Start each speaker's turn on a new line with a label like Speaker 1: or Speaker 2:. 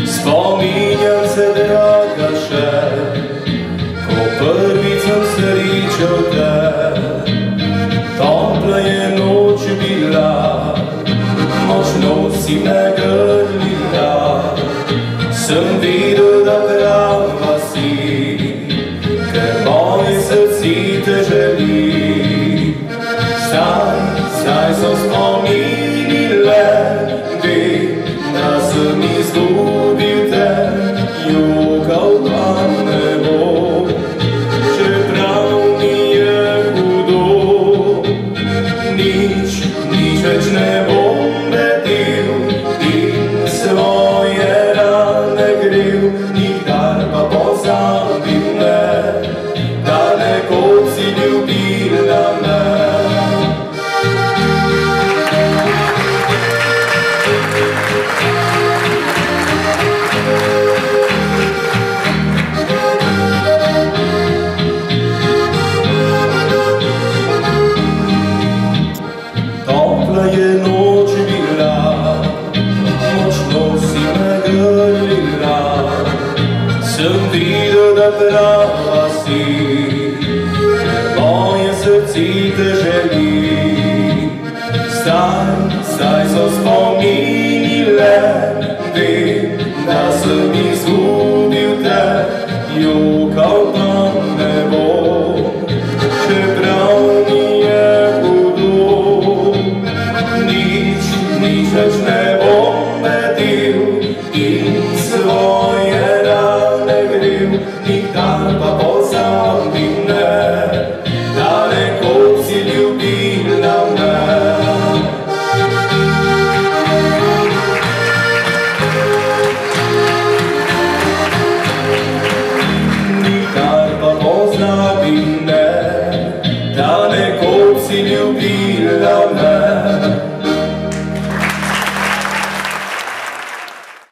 Speaker 1: Spominjam se, draga še, ko prvič sem srečal te. Topla je noč bila, močno si me grlila. Sem videl, da prava si, ker moje srce te želi. Zdaj so spomini le, vem, da sem izgubil te, jokal pa ne bo, čeprav mi je hudo. Nič več ne bom bedil in svoje rane grel, nikdar pa pozabim ne, da nekoč si ljubila me. Topla je noč bila, močno si me grlila. Sem videl, da prava si, ker moje srce te želi. Zdaj so spomini le, vem, da sem izgubil te, jokal pa ne bo, čeprav mi je hudo. Nič več ne bom bedil in svoje rane grel, nikdar pa pozabim ne, da nekoč si ljubila me. Nikdar pa pozabim ne, da nekoč si ljubila me.